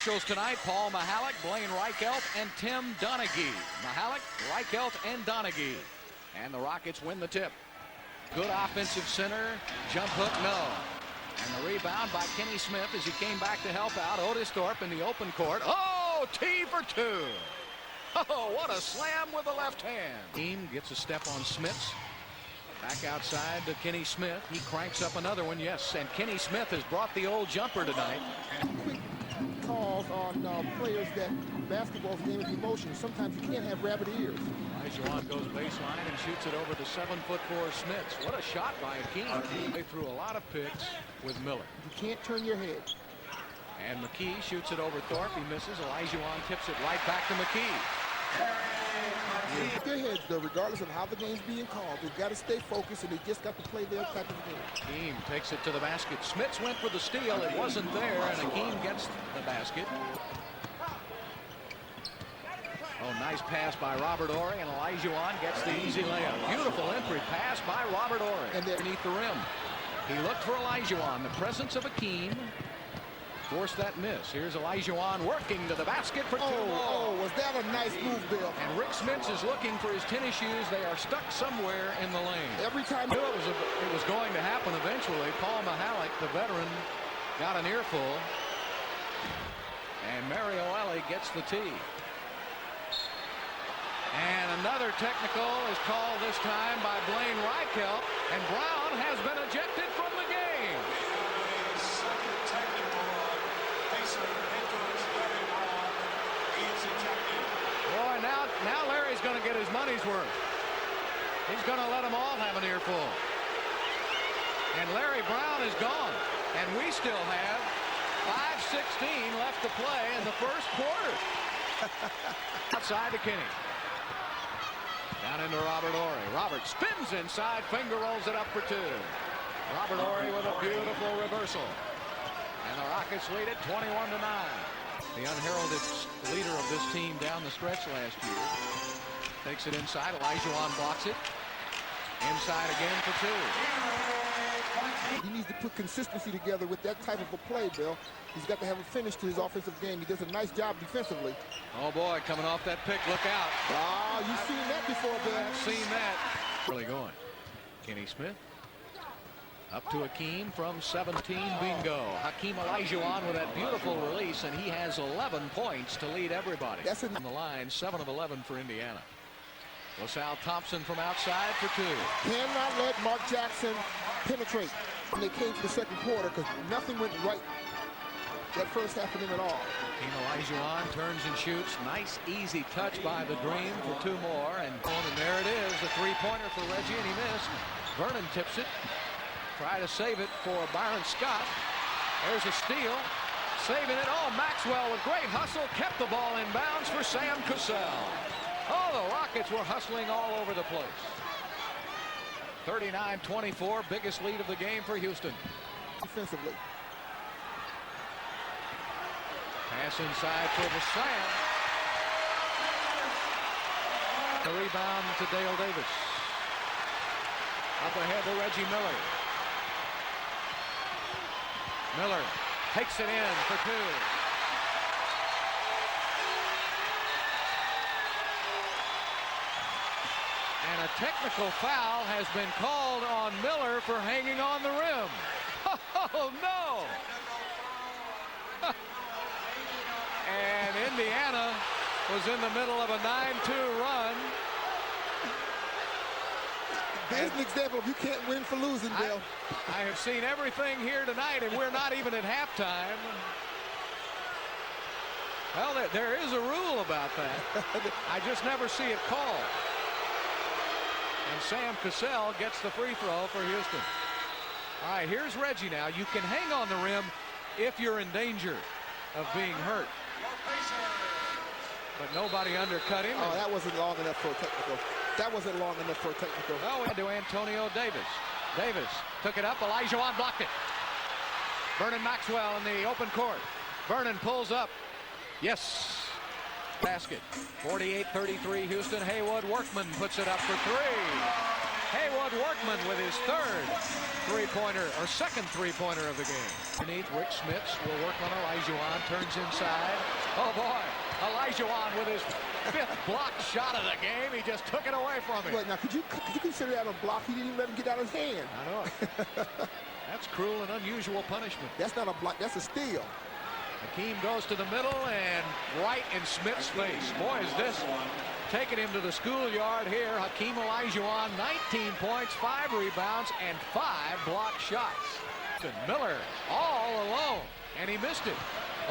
Tonight, Paul Mahalik, Blaine Reichelt, and Tim Donaghy. Mahalik, Reichelt, and Donaghy. And the Rockets win the tip. Good offensive center. Jump hook, no. And the rebound by Kenny Smith as he came back to help out Otis Thorpe in the open court. Oh, T for two. Oh, what a slam with the left hand. Team gets a step on Smith's. Back outside to Kenny Smith. He cranks up another one, yes. And Kenny Smith has brought the old jumper tonight. Quick calls on players that basketball's a game of emotion. Sometimes you can't have rabbit ears. Olajuwon goes baseline and shoots it over the 7'4" Smiths. What a shot by Hakeem. They threw a lot of picks with Miller. You can't turn your head. And McKee shoots it over Thorpe. He misses. Olajuwon tips it right back to McKee. Their heads, though, regardless of how the game's being called, they've got to stay focused, and they just got to play their type of game. Hakeem takes it to the basket. Smits went for the steal. It wasn't there, and Hakeem gets the basket. Oh, nice pass by Robert Horry, and Olajuwon gets the easy layup. Beautiful entry pass by Robert Horry. And underneath the rim. He looked for Olajuwon. The presence of Hakeem forced that miss. Here's Olajuwon working to the basket for two. Oh, was that a nice move, Bill? And Rick Smits is looking for his tennis shoes. They are stuck somewhere in the lane. Every time I knew it was going to happen eventually. Paul Mahalik, the veteran, got an earful. And Mario Elie gets the tee. And another technical is called this time by Blaine Reichelt. And Brown has been ejected from the game. Boy, now Larry's going to get his money's worth. He's going to let them all have an earful. And Larry Brown is gone. And we still have 5:16 left to play in the first quarter. Outside to Kenny. Down into Robert Horry. Robert spins inside, finger rolls it up for two. Robert Horry with a beautiful reversal. And the Rockets lead it 21-9. The unheralded leader of this team down the stretch last year. Takes it inside. Olajuwon blocks it. Inside again for two. He needs to put consistency together with that type of a play, Bill. He's got to have a finish to his offensive game. He does a nice job defensively. Oh, boy, coming off that pick. Look out. Ah, you've seen that before, Bill. Seen that. Really going. Kenny Smith. Up to Hakeem from 17. Bingo. Hakeem Olajuwon with that beautiful release, and he has 11 points to lead everybody. That's on the line. 7 of 11 for Indiana. LaSalle Thompson from outside for two. Cannot let Mark Jackson penetrate when they came to the second quarter, because nothing went right that first half of them at all. Hakeem Olajuwon turns and shoots. Nice, easy touch by the Dream for two more. And there it is, the three-pointer for Reggie, and he missed. Vernon tips it. Try to save it for Byron Scott. There's a steal. Saving it. Oh, Maxwell with great hustle. Kept the ball in bounds for Sam Cassell. Oh, the Rockets were hustling all over the place. 39-24, biggest lead of the game for Houston. Defensively. Pass inside for the slam. The rebound to Dale Davis. Up ahead to Reggie Miller. Miller takes it in for two. And a technical foul has been called on Miller for hanging on the rim. Oh, no. And Indiana was in the middle of a 9-2 run. There's an example of you can't win for losing, Bill. I have seen everything here tonight, and we're not even at halftime. Well, there is a rule about that. I just never see it called. And Sam Cassell gets the free throw for Houston. All right, here's Reggie now. You can hang on the rim if you're in danger of being hurt. But nobody undercut him. Oh, that wasn't long enough for a technical. That wasn't long enough for a technical. Oh, we had to Antonio Davis. Davis took it up. Olajuwon blocked it. Vernon Maxwell in the open court. Vernon pulls up. Yes. Basket. 48-33 Houston. Haywood Workman puts it up for three. Haywood Workman with his third three-pointer, or second three-pointer of the game. Underneath, Rick Smits will work on Olajuwon, turns inside. Oh boy, Olajuwon with his fifth blocked shot of the game. He just took it away from him. Wait, now, could you consider that a block? He didn't even let him get out of his hand. I know it. That's cruel and unusual punishment. That's not a block, that's a steal. Hakeem goes to the middle and right in Smith's face. Boy, is this taking him to the schoolyard here. Hakeem Olajuwon, 19 points, 5 rebounds, and 5 blocked shots. And Miller all alone, and he missed it.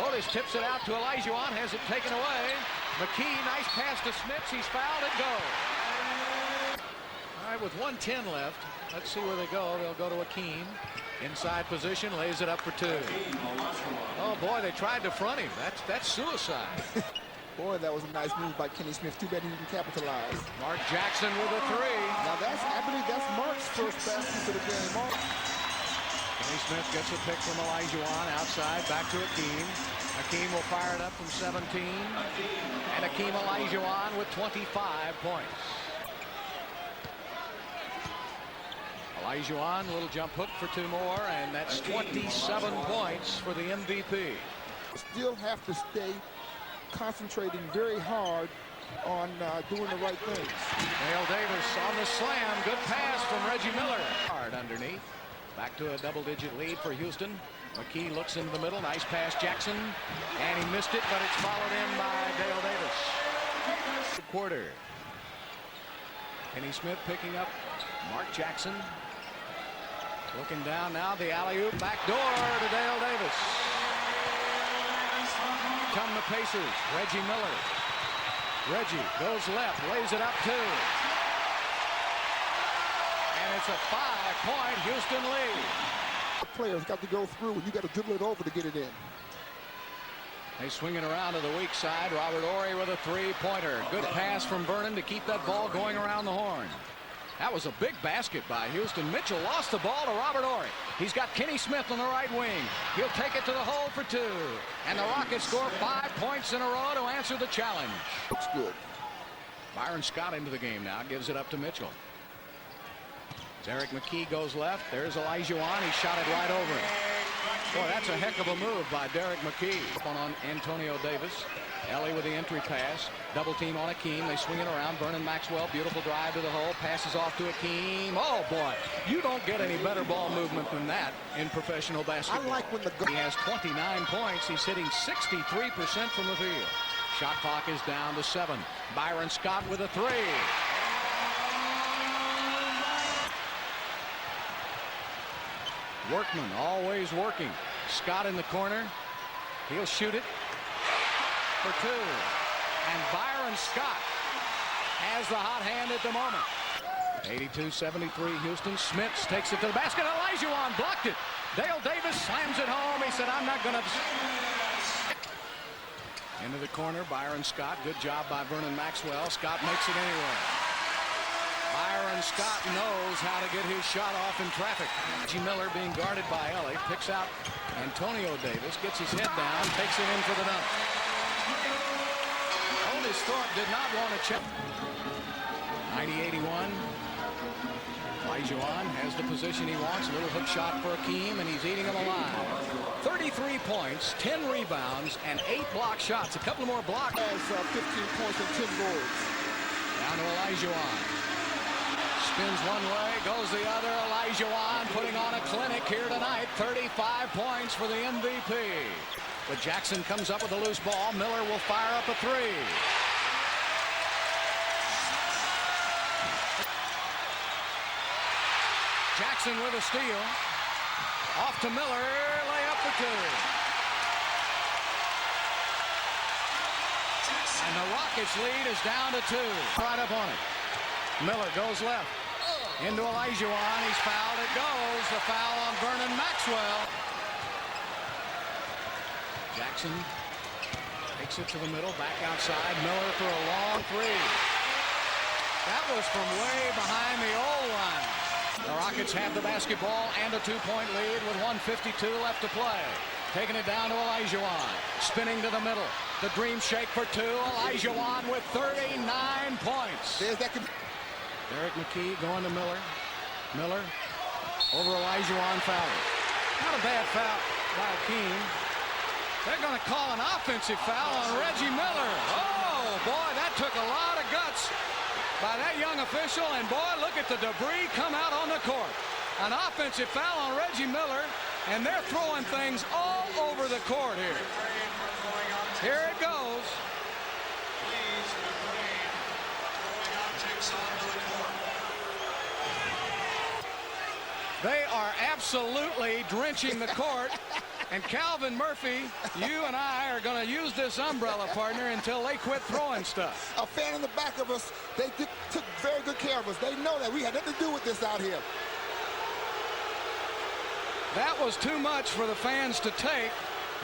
Otis tips it out to Olajuwon, has it taken away. McKee, nice pass to Smits. He's fouled and goes. All right, with 1:10 left, let's see where they go. They'll go to Hakeem. Inside position, lays it up for two. Oh boy, they tried to front him. That's suicide. Boy, that was a nice move by Kenny Smith. Too bad he didn't capitalize. Mark Jackson with a three. Now I believe that's Mark's first basket for the game. Mark. Kenny Smith gets a pick from Olajuwon outside, back to Hakeem. Hakeem will fire it up from 17. And Hakeem Olajuwon with 25 points. Olajuwon, little jump hook for 2 more, and that's 27 points for the MVP. Still have to stay concentrating very hard on doing the right things. Dale Davis on the slam. Good pass from Reggie Miller. Hard underneath. Back to a double-digit lead for Houston. McKee looks into the middle. Nice pass, Jackson. And he missed it, but it's followed in by Dale Davis. Quarter. Kenny Smith picking up Mark Jackson. Looking down now, the alley-oop. Back door to Dale Davis. Come the Pacers. Reggie Miller. Reggie goes left, lays it up 2. And it's a 5-point Houston lead. The players got to go through, and you got to dribble it over to get it in. They swing it around to the weak side. Robert Horry with a three-pointer. Good pass from Vernon to keep that ball going around the horn. That was a big basket by Houston. Mitchell lost the ball to Robert Horry. He's got Kenny Smith on the right wing. He'll take it to the hole for 2. And the Rockets score 5 points in a row to answer the challenge. Looks good. Byron Scott into the game now. Gives it up to Mitchell. Derek McKee goes left. There's Olajuwon. He shot it right over him. Boy, that's a heck of a move by Derek McKee. On Antonio Davis. Ellie with the entry pass. Double team on Hakeem. They swing it around. Vernon Maxwell. Beautiful drive to the hole. Passes off to Hakeem. Oh, boy. You don't get any better ball movement than that in professional basketball. I like when He has 29 points. He's hitting 63% from the field. Shot clock is down to 7. Byron Scott with a 3. Workman always working. Scott in the corner. He'll shoot it for 2. And Byron Scott has the hot hand at the moment. 82-73 Houston. Smits takes it to the basket. Olajuwon blocked it. Dale Davis slams it home. He said, I'm not going to... Into the corner, Byron Scott. Good job by Vernon Maxwell. Scott makes it anyway. Byron Scott knows how to get his shot off in traffic. Reggie Miller being guarded by Ellie. Picks out Antonio Davis. Gets his head down. Takes it in for the dunk. Otis Thorpe did not want to check. 90-81. Olajuwon has the position he wants. A little hook shot for Hakeem, and he's eating him alive. 33 points, 10 rebounds, and 8 block shots. A couple more blocks. Has 15 points and 10 boards. Down to Olajuwon. Spins one way, goes the other. Olajuwon putting on a clinic here tonight. 35 points for the MVP. But Jackson comes up with a loose ball. Miller will fire up a 3. Jackson with a steal. Off to Miller, layup for 2. And the Rockets lead is down to 2. Right up on it. Miller goes left. Into Olajuwon. He's fouled. It goes. The foul on Vernon Maxwell. Jackson takes it to the middle. Back outside. Miller for a long 3. That was from way behind the old line. The Rockets have the basketball and a 2-point lead with 1:52 left to play. Taking it down to Olajuwon. Spinning to the middle. The dream shake for 2. Olajuwon with 39 points. There's that. Eric McKee going to Miller. Miller over Olajuwon fouling. Not a bad foul by Hakeem. They're going to call an offensive foul on Reggie Miller. Oh, boy, that took a lot of guts by that young official. And, boy, look at the debris come out on the court. An offensive foul on Reggie Miller, and they're throwing things all over the court here. Here it goes. They are absolutely drenching the court. And Calvin Murphy, you and I are going to use this umbrella, partner, until they quit throwing stuff. A fan in the back of us, they took very good care of us. They know that we had nothing to do with this out here. That was too much for the fans to take,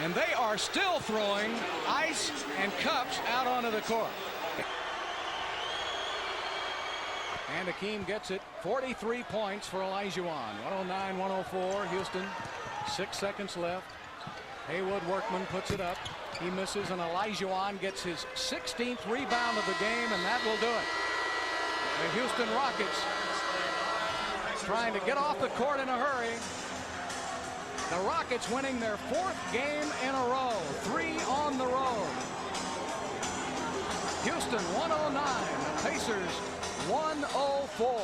and they are still throwing ice and cups out onto the court. And Hakeem gets it. 43 points for Olajuwon. 109-104. Houston. 6 seconds left. Haywood Workman puts it up. He misses, and Olajuwon gets his 16th rebound of the game, and that will do it. The Houston Rockets trying to get off the court in a hurry. The Rockets winning their 4th game in a row. 3 on the road. Houston 109. The Pacers 104.